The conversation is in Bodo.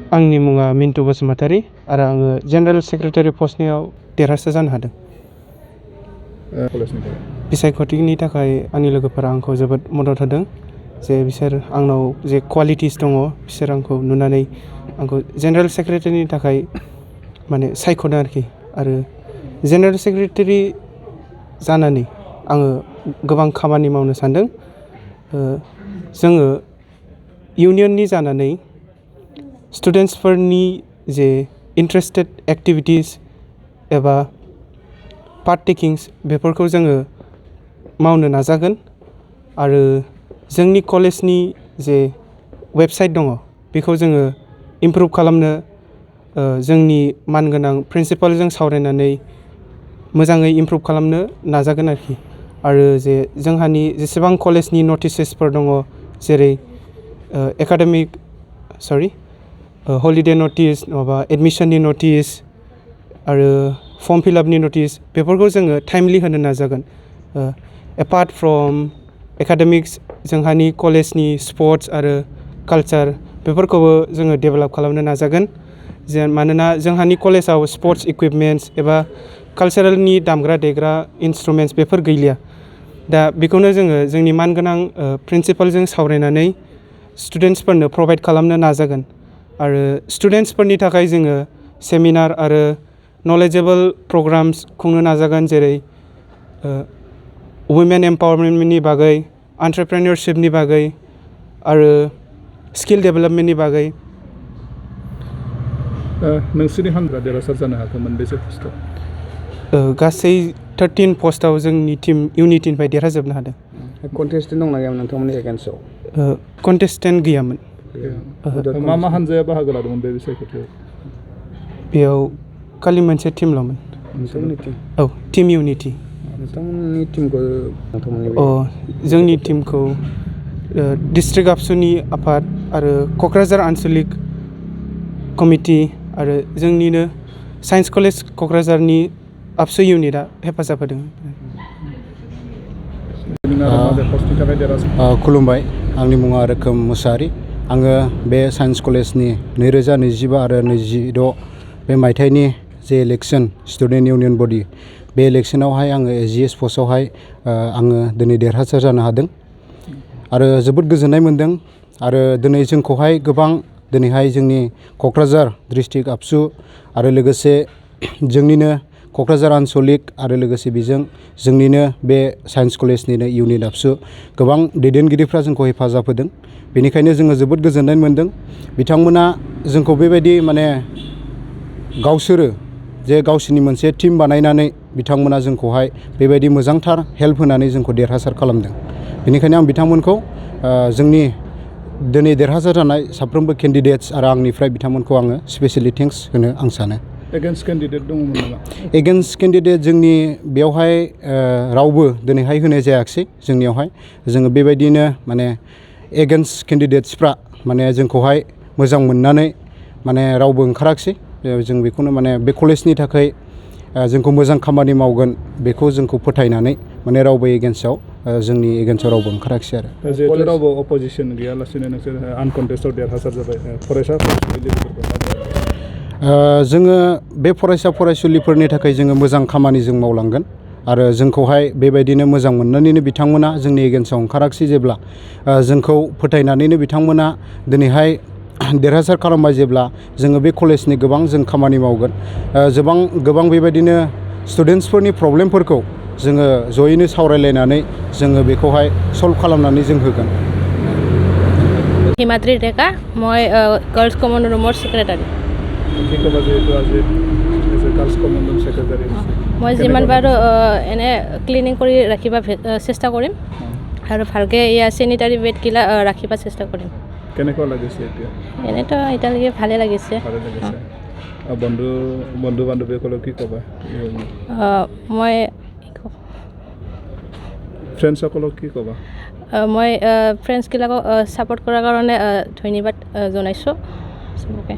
आंनि मुङा मिन्टु बसुमतारी आरो आङो जेनेरेल सेक्रेटारि पस्टनियाव देरहासार जानो हादों। बिसायख'थिनि थाखाय आंनि लोगोफोरा आंखौ जोबोद मदद होदों जे बिसोर आंनाव जे क्वालिटिस दङ बिसोर आंखौ नुनानै आंखौ जेनेरेल सेक्रेटारिनि थाखाय माने सायख'दों आरोखि। आरो जेनेरेल सेक्रेटारि जानानै आङो गोबां खामानि मावनो सानदों। जोङो इउनियननि जानानै स्टुडेन्टसफोरनि जे इन्टारेस्टेड एक्टिभिटिस एबा पार्ट टेकिंस बेफोरखौ जोङो मावनो नाजागोन आरो जोंनि कलेजनि जे वेबसाइट दङ बेखौ जोङो इमप्रुभ खालामनो जोंनि मानगोनां प्रिन्सिपालजों सावरायनानै मोजाङै इमप्रुभ खालामनो नाजागोन आरोखि। आरो जे जोंहानि जेसेबां कलेजनि नटिसेसफोर दङ जेरै हलिडे नटिस नङाबा एडमिसननि नटिस आरो फर्म फिलआपनि नटिस बेफोरखौ जोङो टाइमलि होनो नाजागोन। एपार्ट फ्रम एकाडेमिक्स जोंहानि कलेजनि स्पर्ट्स आरो कालचार बेफोरखौबो जोङो डेभेलप खालामनो नाजागोन। मानोना जोंहानि कलेजाव स्पर्ट्स इकुइपमेन्ट्स एबा कालचारेलनि दामग्रा देग्रा इन्सट्रुमेन्ट्स बेफोर गैलिया। दा बेखौनो जोङो जोंनि मानगोनां प्रिन्सिपालजों सावरायनानै स्टुडेन्टसफोरनो प्रभाइड खालामनो नाजागोन। आरो स्टुडेन्टसफोरनि थाखाय जोङो सेमिनार आरो नलेजेबोल प्रग्राम्स खुंनो नाजागोन जेरै वुमेन एम्पावारमेन्टनि बागै, एन्टारप्रेनियरशिपनि बागै आरो स्किल डेभेलपमेन्टनि बागै। नोंसोरनि हान्जाया देरहासार जानो हाखो मोनबेसे पस्टआव? गासै 13 पस्टआव जोंनि टीम इउनिटिनिफ्राय देरहाजोबनो हादों। कन्टेस्टेन्ट दंना गैयामोन नोंथांमोननि एगेन्स्टआव? कन्टेस्टेन्ट गैयामोन। मा हान्जाया बाहागो लादोंमोन बे बिसायख'थियाव? बेयाव खालि मोनसे टीमल'मोन। नोंथांमोननि टीम? औ, टीम इउनिटि। नोंथांमोननि टीमखौ जोंनि टीमखौ डिस्ट्रिक्ट आबसुनि आफाद आरो क'क्राझार आनसलिक कमिटि आरो जोंनिनो साइन्स कलेज क'क्राझारनि आबसु इउनिटआ हेफाजाब होदों। खुलुमबाय, आंनि मुङा रोखोम मुसाहारि। आङो बे साइन्स कलेजनि 2025 आरो 26 बे मायथाइनि जे इलेक्सन स्टुडेन्ट इउनियन बडि बे इलेक्सनावहाय आङो एजिएस पस्टआवहाय आङो दिनै देरहासार जानो हादों आरो जोबोद गोजोननाय मोन्दों। आरो दिनै जोंखौहाय गोबां दिनैहाय जोंनि क'क्राझार डिस्ट्रिक्ट आबसु आरो लोगोसे जोंनिनो क'क्राझार आनसलिक आरो लोगोसे बेजों जोंनिनो बे साइन्स कलेजनिनो इउनिट आबसु गोबां दैदेनगिरिफ्रा जोंखौ हेफाजाब होदों। बेनिखायनो जोङो जोबोद गोजोननाय मोन्दों। बिथांमोना जोंखौ बेबायदि माने गावसोरो जे गावसोरनि मोनसे टीम बानायनानै बिथांमोना जोंखौहाय बेबायदि मोजांथार हेल्प होनानै जोंखौ देरहासार खालामदों। बेनिखायनो आं बिथांमोनखौ जोंनि दिनै देरहासार जानाय साफ्रोमबो केन्डिडेट्स आरो आंनिफ्राय बिथांमोनखौ आङो स्पेसियेलि थेंक्स होनो आं सानो। एगेन्स्ट केन्डिडेट दङमोन नामा? एगेन्स्ट केन्डिडेट जोंनि बेयावहाय रावबो दिनैहाय होनाय जायाखिसै जोंनियावहाय। जोङो बेबायदिनो माने एगेन्स्ट केन्डिडेट्सफ्रा माने जोंखौहाय मोजां मोननानै माने रावबो ओंखाराखिसै। जों बेखौनो माने बे कलेजनि थाखाय जोंखौ मोजां खामानि मावगोन बेखौ जोंखौ फोथायनानै माने रावबो एगेन्स्टआव जोंनि एगेन्स्टआव रावबो ओंखाराखिसै आरो। जिहेतु रावबो अपोजिसन गैयालासिनो नोंसोर आनकन्टेस्टआव देरहासार जाबाय, फरायसा फरायसुलिफोरखौ जोङो बे फरायसा फरायसुलिफोरनि थाखाय जोङो मोजां खामानि जों मावलांगोन आरो जोंखौहाय बेबायदिनो मोजां मोननानैनो बिथांमोना जोंनि एगेन्स्टआव ओंखाराखिसै जेब्ला जोंखौ फोथायनानैनो बिथांमोना दिनैहाय देरहासार खालामबाय जेब्ला जोङो बे कलेजनि गोबां जों खामानि मावगोन। गोबां बेबायदिनो स्टुडेन्टसफोरनि प्रब्लेमफोरखौ जोङो जयैनो सावरायलायनानै जोङो बेखौहाय सल्भ खालामनानै जों होगोन। हिमाद्रि रेखा, মই গাৰ্লছ কমন ৰুমৰ ছেক্ৰেটাৰী। মই যিমান পাৰোঁ এনে ক্লিনিং কৰি ৰাখিব চেষ্টা কৰিম আৰু ভালকৈ চেনিটাৰী বেডগিলা ৰাখিব চেষ্টা কৰিম। কেনেকুৱা লাগিছে এতিয়া? এনেতো এতিয়ালৈকে ভালে লাগিছে। বন্ধু বান্ধৱীসকলক কি ক'বা? মই ফ্ৰেণ্ডছসকলক কি ক'বা? মই ফ্ৰেণ্ডছবিলাকক ছাপোৰ্ট কৰাৰ কাৰণে ধন্যবাদ জনাইছোঁ চবকে।